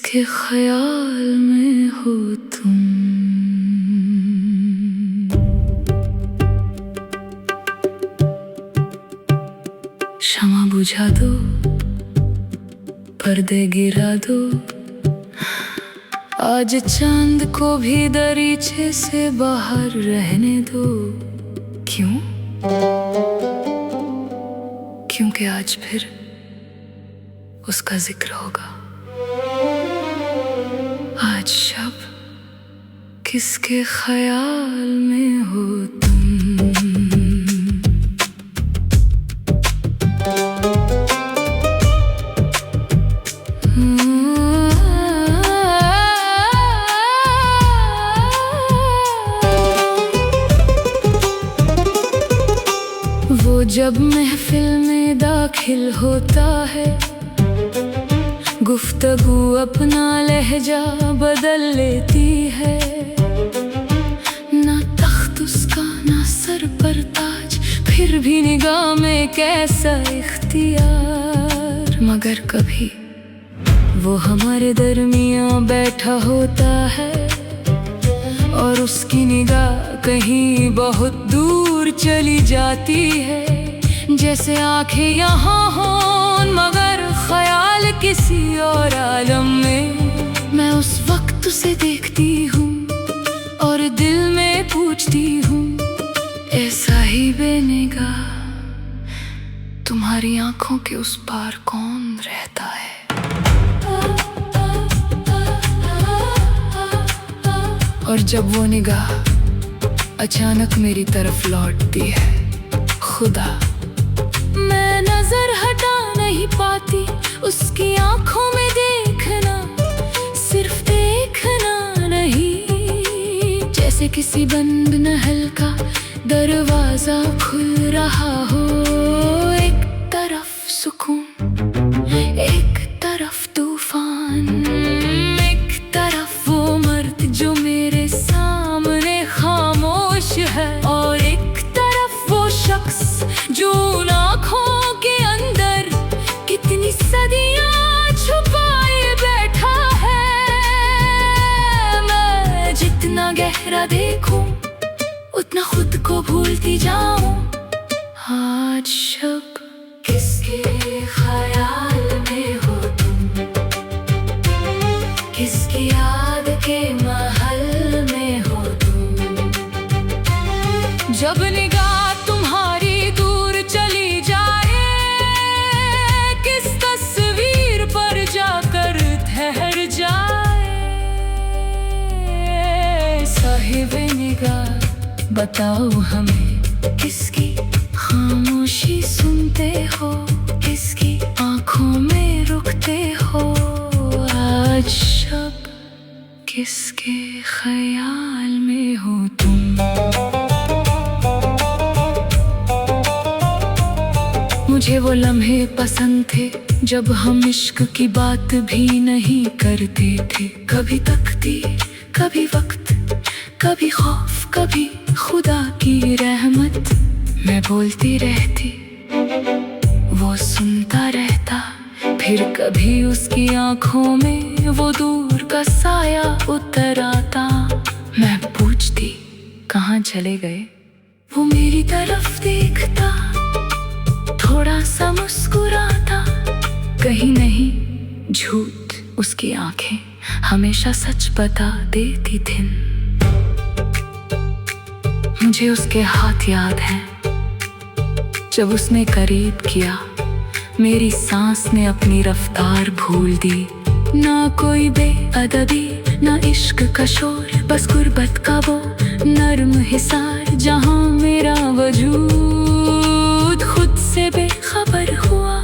किसके ख्याल में हो तुम। शमा बुझा दो, पर्दे गिरा दो, आज चांद को भी दरीचे से बाहर रहने दो। क्यों? क्योंकि आज फिर उसका जिक्र होगा। आज शब किसके ख्याल में हो तुम। वो जब महफिल में दाखिल होता है, गुफ्तगू अपना लहजा बदल लेती है। ना तख्त उसका ना सर पर ताज, फिर भी निगाह में कैसा इख्तियार। मगर कभी वो हमारे दरमियां बैठा होता है और उसकी निगाह कहीं बहुत दूर चली जाती है। जैसे आंखें यहाँ हों मगर ख्याल किसी और आलम में। मैं उस वक्त उसे देखती हूँ और दिल में पूछती हूँ, ऐसा ही बेनिगाह तुम्हारी आंखों के उस पार कौन रहता है। और जब वो निगाह अचानक मेरी तरफ लौटती है, खुदा मैं नजर हटा नहीं पाती उसकी आंखों में देखना, सिर्फ देखना नहीं। जैसे किसी बंद महल का दरवाजा खुल रहा हो, एक तरफ सुकून, एक तरफ तूफान, एक तरफ वो मर्द जो मेरे सामने खामोश है, और एक तरफ वो शख्स जो उन आँखों के अंदर कितनी सदियां छुपाए बैठा है। मैं जितना गहरा देखूं उतना खुद को भूलती जाऊं। आज शब किसके ख्याल में हो तुम, किसकी याद के महल में हो तुम। जब निगाह तुम्हारी दूर चली जाए, किस तस्वीर पर जाकर ठहर जाए। साहिबे निगाह बताओ हमें, किसकी खामोशी सुनते हो, किसकी आंखों में रुकते हो। आज शब किसके ख्याल में हो तुम। मुझे वो लम्हे पसंद थे जब हम इश्क की बात भी नहीं करते थे। कभी तकदीर, कभी वक्त, कभी खौफ, कभी खुदा की रहमत। मैं बोलती रहती, वो सुनता रहता, फिर कभी उसकी आंखों में वो दूर का साया उतर आता। मैं पूछती कहाँ चले गए, वो मेरी तरफ देखता, थोड़ा सा मुस्कुराता। कहीं नहीं, झूठ उसकी आंखें हमेशा सच बता देती थीं। मुझे उसके हाथ याद हैं जब उसने करीब किया, मेरी सांस ने अपनी रफ्तार भूल दी। ना कोई बेअदबी, ना इश्क का शोर, बस गुर्बत का वो नर्म हिसार, जहां मेरा वजूद खुद से बेखबर हुआ।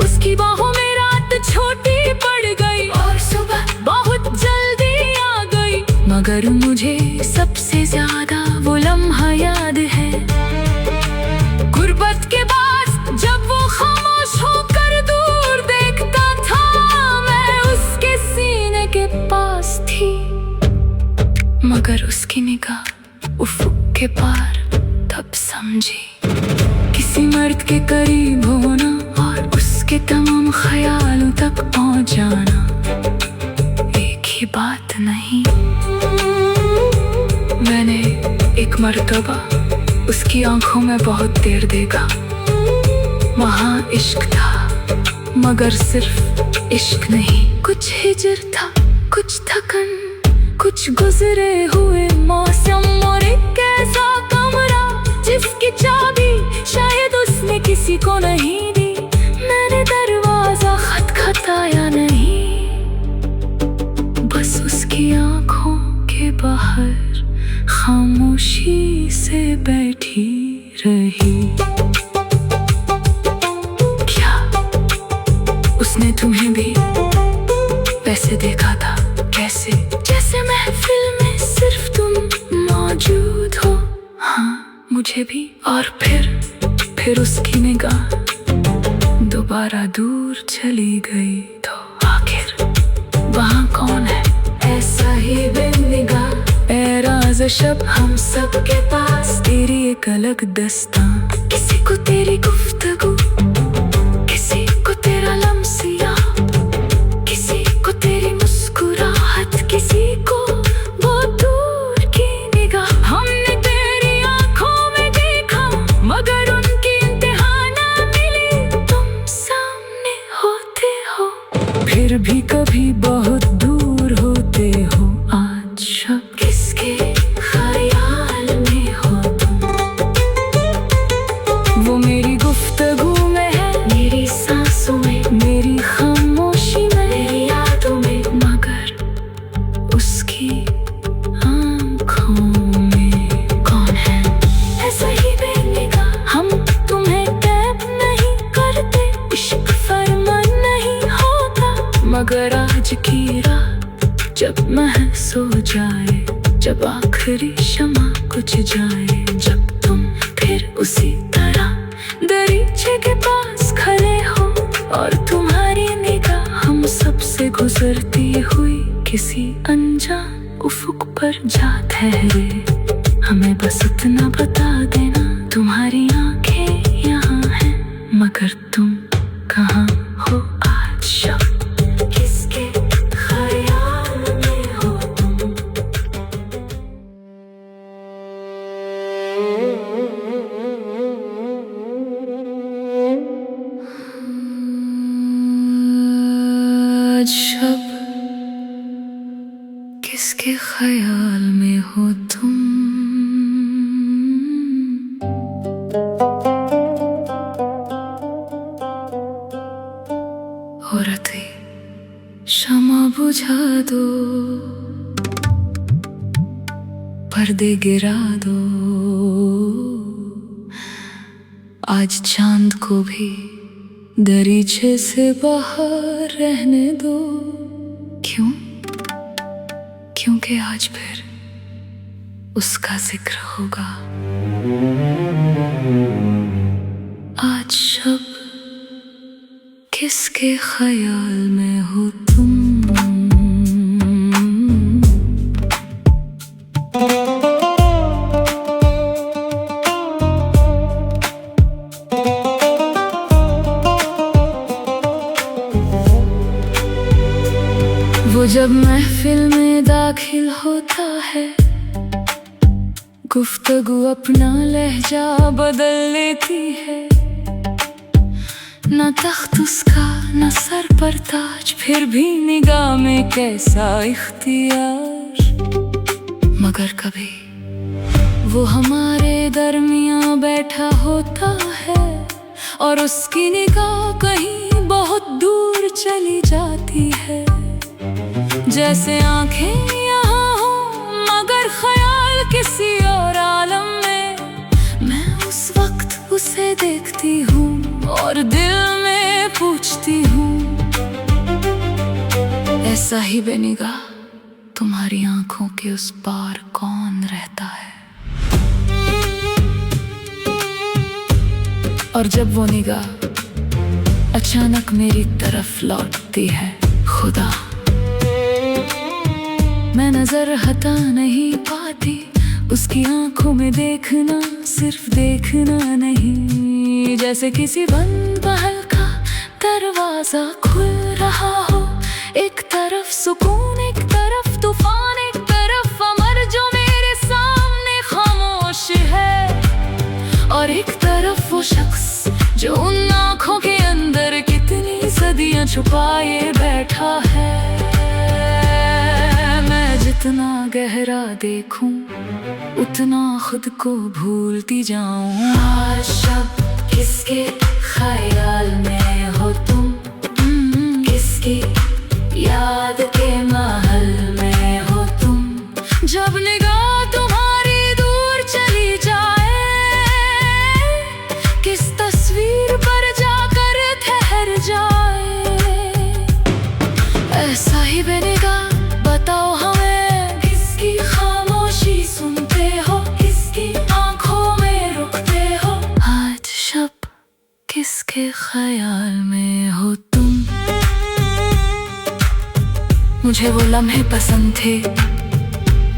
उसकी बाहों में रात छोटी पड़ गई और सुबह बहुत जल्दी आ गई। मगर मुझे सबसे ज्यादा वो लम्हा याद है, गुर्बत के बाद जब वो खामोश होकर दूर देखता था। मैं उसके सीने के पास थी, मगर उसकी निगाह उफ़ुक़ के पार। तब समझी किसी मर्द के करीब होना और उसके तमाम ख्यालों तक पहुंच जाना की बात नहीं। मैंने एक मर्तबा उसकी आंखों में बहुत देर देखा। वहाँ इश्क था मगर सिर्फ इश्क नहीं, कुछ हिजर था, कुछ थकन, कुछ गुजरे हुए मौसम और एक ऐसा कमरा जिसकी चाबी शायद उसने किसी को नहीं दी। मैंने दरवाजा खटखटाया नहीं, बस उसकी आंखों के बाहर खामोशी से बैठी रही। क्या उसने तुम्हें भी वैसे देखा था? कैसे? जैसे महफिल में सिर्फ तुम मौजूद हो। हाँ, मुझे भी। और फिर उसकी निगाह दोबारा दूर चली गई। तो आखिर वहाँ कौन है? ऐसा ही बेनिगाह ए राज़ शब हम सब के पास, तेरी एक अलग दास्तां। किसी को तेरी गुफ्तगू, किसी को तेरा लम्सिया, किसी को तेरी मुस्कुराहट, किसी को वो दूर की निगाह। हमने तेरी आंखों में देखा मगर उनकी इंतहा ना मिली। तुम सामने होते हो फिर भी कभी बहुत दूर होते हो। आज शब किसके ख्याल में हो तुम? वो मेरी गुफ्तगू में है, मेरी सांसों में, मेरी खामोशी में, मेरी यादों में, मगर उसकी आँखों में कौन है? ऐसा ही बेनिगाह हम तुम्हें कैद नहीं करते, इश्क फरमा नहीं होता। मगर आज की रात जब महस हो जाए, जब आखिरी शमा कुछ जाए, जब तुम फिर उसी तरह दरीचे के पास खड़े हो और तुम्हारी निगाह हम सबसे गुजरती हुई किसी अनजान उफुक पर जा ठहरे। हमें बस इतना बता देना, तुम्हारी आंखें यहाँ हैं मगर तुम कहाँ हो आज शब? किसके ख्याल में हो तुम? आज शब किसके ख्याल में हो तुम? औरतें शमा बुझा दो, पर्दे गिरा दो, आज चांद को भी दरीचे से बाहर रहने दो। क्यों? क्योंकि आज फिर उसका जिक्र होगा। आज शब किसके ख्याल में हो तुम? वो जब महफिल में दाखिल होता है, गुफ्तगू अपना लहजा बदल लेती है। न तख्त उसका न सर पर ताज, फिर भी निगाह में कैसा इख्तियार। मगर कभी वो हमारे दरमियां बैठा होता है और उसकी निगाह कहीं बहुत दूर चली जाती है। जैसे आंखें यहाँ हो मगर ख्याल किसी और आलम में। मैं उस वक्त उसे देखती हूँ और दिल में पूछती हूँ, ऐसा ही बेनिगाह तुम्हारी आंखों के उस पार कौन रहता है? और जब वो निगाह अचानक मेरी तरफ लौटती है, खुदा मैं नजर हटा नहीं पाती। उसकी आंखों में देखना सिर्फ देखना नहीं, जैसे किसी बंद महल का दरवाजा खुल रहा हो। एक तरफ सुकून, एक तरफ जो उन आँखों के अंदर कितनी सदियां छुपाए बैठा है। मैं जितना गहरा देखूं उतना खुद को भूलती जाऊं। आज शब किसके ख्याल में हो तुम, किसकी याद के महल में हो तुम। जब निगाह तुम्हारी दूर चली जाए, किस तस्वीर पर जाकर ठहर जाए। ऐसा ही बेनिगाह बताओ हमें, किसकी खामोशी सुनते हो, किसकी आंखों में रुकते हो। आज शब किसके ख्याल में हो तुम। मुझे वो लम्हे पसंद थे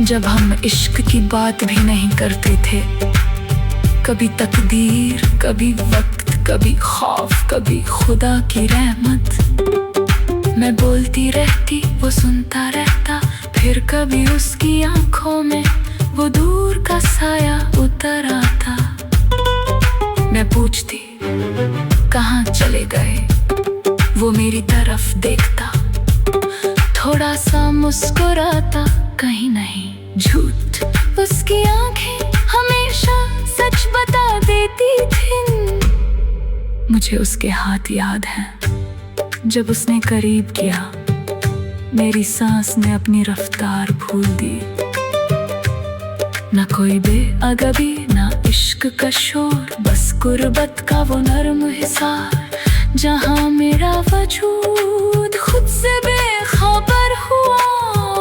जब हम इश्क की बात भी नहीं करते थे। कभी तकदीर, कभी वक्त, कभी खौफ, कभी खुदा की रहमत। मैं बोलती रहती, वो सुनता रहता, फिर कभी उसकी आंखों में वो दूर का साया उतर आता। मैं पूछती कहाँ चले गए, वो मेरी तरफ देखता, थोड़ा सा मुस्कुराता, कहीं नहीं झूठ। उसकी आंखें हमेशा सच बता देती थीं। मुझे उसके हाथ याद हैं जब उसने करीब किया, मेरी सांस ने अपनी रफ्तार भूल दी। न कोई बेअदबी, न इश्क का शोर, बस गुर्बत का वो नर्म हिसार, जहां मेरा वजूद खुद से बेखबर हुआ।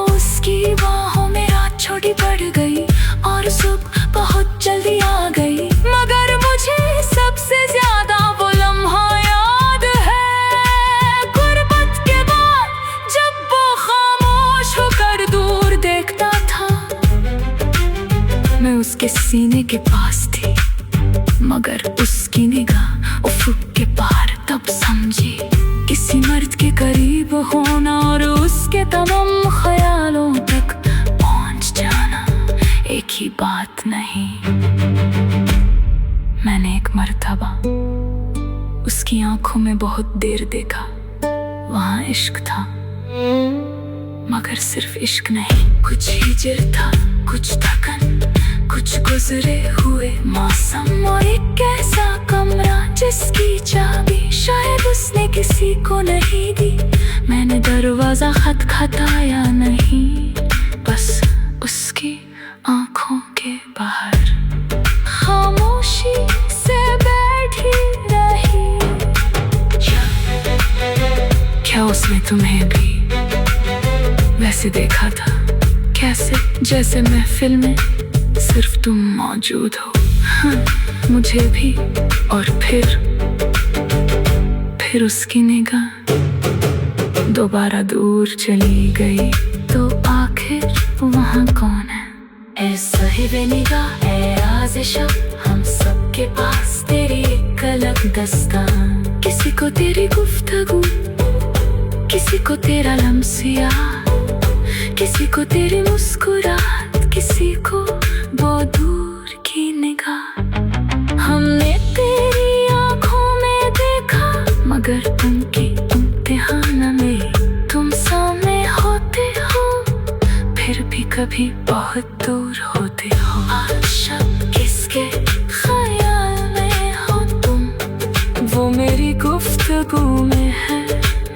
उसकी बाहों में रात छोटी पड़ गई और सुबह बहुत जल्दी आ गई। मगर मुझे सबसे ज्यादा वो लम्हा याद है, गुर्बत के बाद जब वो खामोश होकर दूर देखता था। मैं उसके सीने के पास थी, मगर उसकी निगाह उफ़ुक़ के पार। तब समझी किसी मर्द के करीब होना और उसके तमाम ख्यालों तक पहुंच जाना एक ही बात नहीं। मैंने एक मर्तबा उसकी आंखों में बहुत देर देखा, वहां इश्क था, मगर सिर्फ इश्क नहीं, कुछ हिजर था, कुछ थकन, कुछ गुजरे हुए मौसम और एक ऐसा कमरा जिसकी चाबी शायद उसने किसी को नहीं दी। मैंने दरवाजा खटखटाया नहीं, बस उसकी आंखों के बाहर खामोशी से बैठी रही। क्या उसने तुम्हें भी वैसे देखा था, कैसे जैसे महफिल में सिर्फ तुम मौजूद हो। हाँ, मुझे भी। और फिर उसकी निगाह दोबारा दूर चली गई। तो आखिर वहाँ कौन है? ऐसा ही बेनिगाह है आज़िशा, हम सबके पास तेरी एक अलग दास्तान। किसी को तेरी गुफ्तगू, किसी को तेरा लम्सिया, किसी को तेरी मुस्कुराहट, किसी को वो दूर की निगाह। हमने तेरी आंखों में देखा, मगर उनकी इम्तिहान में तुम सामने होते हो, फिर भी कभी बहुत दूर होते हो। आज शब किसके ख्याल में हो तुम, वो मेरी गुफ्तगू में है,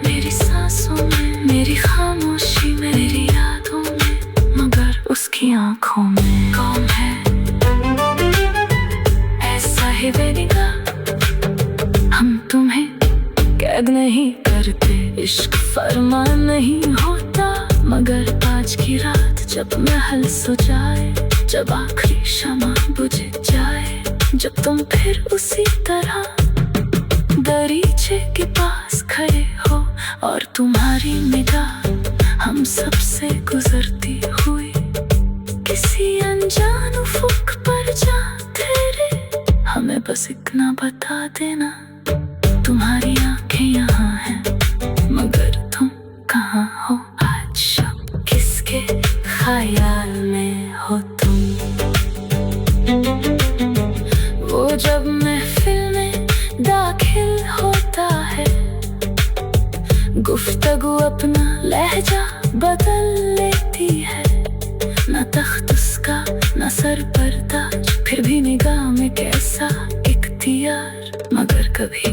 मेरी सांसों में, मेरी खामोशी में, मेरी यादों में, मगर उसकी आंखों में कौन है? ऐसा ही बेनिगाह, हम तुम्हें कैद नहीं करते, इश्क फरमान नहीं होता, मगर आज की रात जब महल सो जाए, जब आखिरी शमा बुझ जाए, जब तुम फिर उसी तरह दरीचे के पास खड़े हो और तुम्हारी निगाह हम सबसे गुजरती हुई किसी अनजान उफ़ुक़ पर जा ठहरे। हमें बस इतना बता देना, तुम्हारी आंखें यहाँ हैं, मगर तुम कहाँ हो? आज शब किसके ख्याल में हो तुम? वो जब महफिल में गुफ्तगू अपना लहजा बदल लेती है, न तख्त उसका न सर पर ताज, फिर भी निगाह में कैसा इख्तियार। मगर कभी